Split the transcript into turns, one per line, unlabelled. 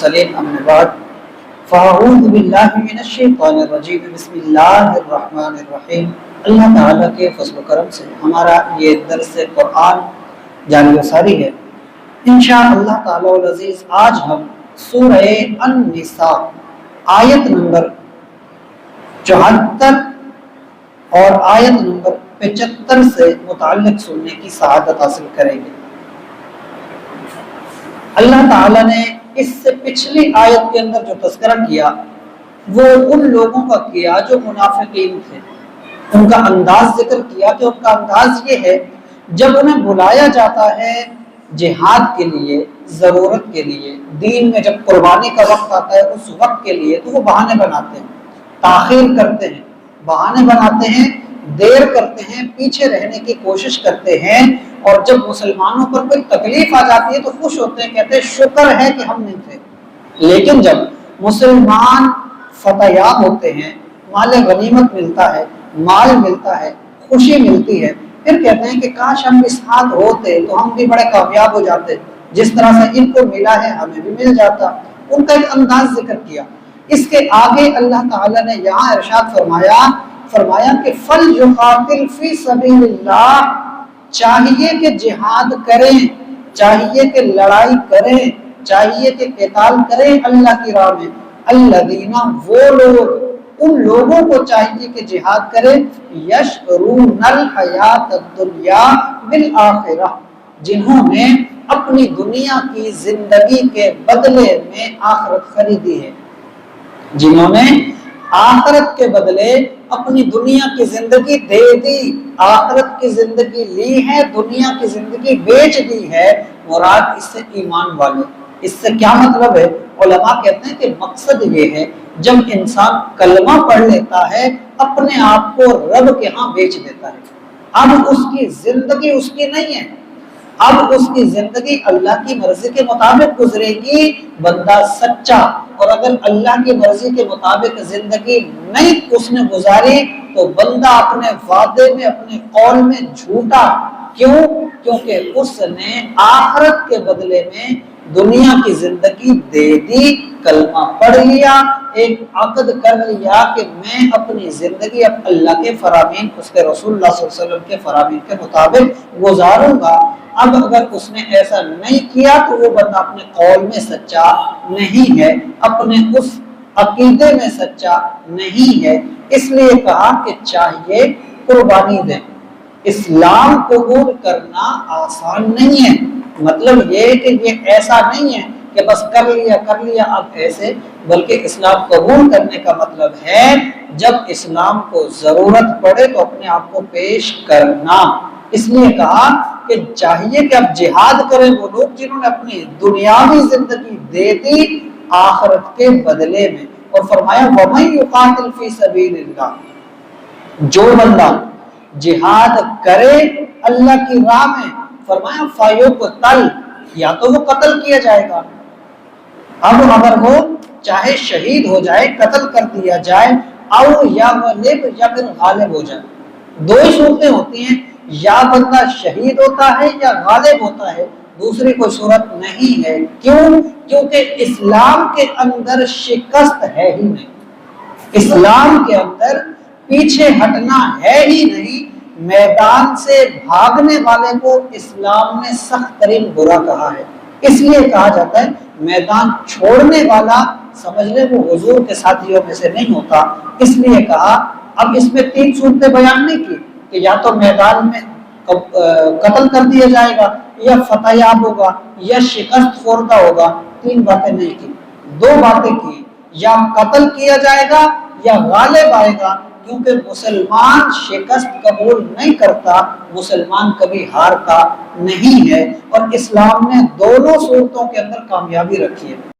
المرسلين أما بعد فأعوذ بالله من الشیطان الرجیم بسم اللہ الرحمن الرحیم۔ اللہ تعالیٰ کے فضل و کرم سے ہمارا یہ درس قرآن جاری و ساری ہے انشاءاللہ تعالیٰ العزیز۔ آج ہم سورہ النساء آیت نمبر 74 اور آیت نمبر 75 سے متعلق سننے کی سعادت حاصل کریں گے۔ اللہ تعالیٰ نے اس سے پچھلی آیت کے اندر جو تذکرہ کیا وہ ان لوگوں کا کیا جو منافقین تھے، ان کا انداز ذکر کیا کہ ان کا انداز یہ ہے جب انہیں بلایا جاتا ہے جہاد کے لیے، ضرورت کے لیے، دین میں جب قربانی کا وقت آتا ہے اس وقت کے لیے، تو وہ بہانے بناتے ہیں، تاخیر کرتے ہیں، بہانے بناتے ہیں، دیر کرتے ہیں، پیچھے رہنے کی کوشش کرتے ہیں، اور جب مسلمانوں پر کوئی تکلیف آ جاتی ہے تو خوش ہوتے ہیں، کہتے ہیں شکر ہے کہ ہم نہیں تھے۔ لیکن جب مسلمان فتح یاب ہوتے ہیں، مال غنیمت ملتا ہے، مال ملتا ہے، خوشی ملتی ہے، پھر کہتے ہیں کہ کاش ہم اس ہاتھ ہوتے تو ہم بھی بڑے کامیاب ہو جاتے، جس طرح سے ان کو ملا ہے ہمیں بھی مل جاتا۔ ان کا ایک انداز ذکر کیا۔ اس کے آگے اللہ تعالیٰ نے یہاں ارشاد فرمایا کہ فَلْيُقَاتِلْ فِي سَبِيلِ اللَّهِ، چاہیے کہ جہاد کریں، چاہیے کہ لڑائی کریں، چاہیے کہ قتال کریں اللہ کی راہ میں، الذین، وہ لوگ، ان لوگوں کو چاہیے کہ جہاد کریں، یشرون الحیات الدنیا بالآخرہ، جنہوں نے اپنی دنیا کی زندگی کے بدلے میں آخرت خریدی ہے، جنہوں نے آخرت کے بدلے اپنی دنیا کی زندگی دے دی، آخرت کی زندگی لی ہے، دنیا کی زندگی بیچ دی ہے۔ مراد اس سے ایمان والے۔ اس سے کیا مطلب ہے؟ علماء کہتے ہیں کہ مقصد یہ ہے جب انسان کلمہ پڑھ لیتا ہے اپنے آپ کو رب کے ہاں بیچ دیتا ہے، اب اس کی زندگی اس کی نہیں ہے، اب اس کی زندگی اللہ کی مرضی کے مطابق گزرے گی۔ بندہ سچا، اور اگر اللہ کی مرضی کے مطابق زندگی نہیں اس نے گزاری تو بندہ اپنے وعدے میں، اپنے قول میں جھوٹا۔ کیوں؟ کیونکہ اس نے آخرت کے بدلے میں دنیا کی زندگی دے دی، کلمہ پڑھ لیا، ایک عقد کر لیا کہ میں اپنی زندگی اب اللہ کے فرامین، اس کے رسول اللہ صلی اللہ علیہ وسلم کے فرامین کے مطابق گزاروں گا۔ اب اگر اس نے ایسا نہیں کیا تو وہ بندہ اپنے قول میں سچا نہیں ہے، اپنے اس عقیدے میں سچا نہیں ہے۔ اس لیے کہا کہ چاہیے قربانی دیں۔ اسلام قبول کرنا آسان نہیں ہے، مطلب یہ کہ یہ ایسا نہیں ہے کہ بس کر لیا اب ایسے، بلکہ اسلام قبول کرنے کا مطلب ہے جب اسلام کو ضرورت پڑے تو اپنے آپ کو پیش کرنا۔ اس لیے کہا کہ چاہیے کہ اب جہاد کریں وہ لوگ جنہوں نے اپنی دنیاوی زندگی دے دی آخرت کے بدلے میں، اور فرمایا وَمَن يُقَاتِلْ فِي سَبِيلِ اللَّهِ، جو بندہ جہاد کرے اللہ کی راہ میں، فرمایا فَيُقْتَلْ، یا تو وہ قتل کیا جائے گا، اب اگر وہ چاہے شہید ہو جائے، قتل کر دیا جائے، او یغلب، یا پھر غالب ہو جائے۔ دو ہی صورتیں ہوتی ہیں، یا بندہ شہید ہوتا ہے یا غالب ہوتا ہے، دوسری کوئی صورت نہیں ہے۔ کیوں؟ کیونکہ اسلام کے اندر شکست ہے ہی نہیں، اسلام کے اندر پیچھے ہٹنا ہے ہی نہیں۔ میدان سے بھاگنے والے کو اسلام نے سخت ترین برا کہا ہے، اس لیے کہا جاتا ہے میدان چھوڑنے والا سمجھ لے وہ حضور کے ساتھیوں میں سے نہیں ہوتا۔ اس لیے کہا، اب اس میں تین صورتیں بیان نہیں کی کہ یا تو میدان میں قتل کر دیا جائے گا، یا فتح یاب ہوگا، یا شکست خوردہ ہوگا، تین باتیں نہیں کی، دو باتیں کی، یا قتل کیا جائے گا یا غالب آئے گا، کیونکہ مسلمان شکست قبول نہیں کرتا، مسلمان کبھی ہارتا نہیں ہے، اور اسلام نے دونوں صورتوں کے اندر کامیابی رکھی ہے۔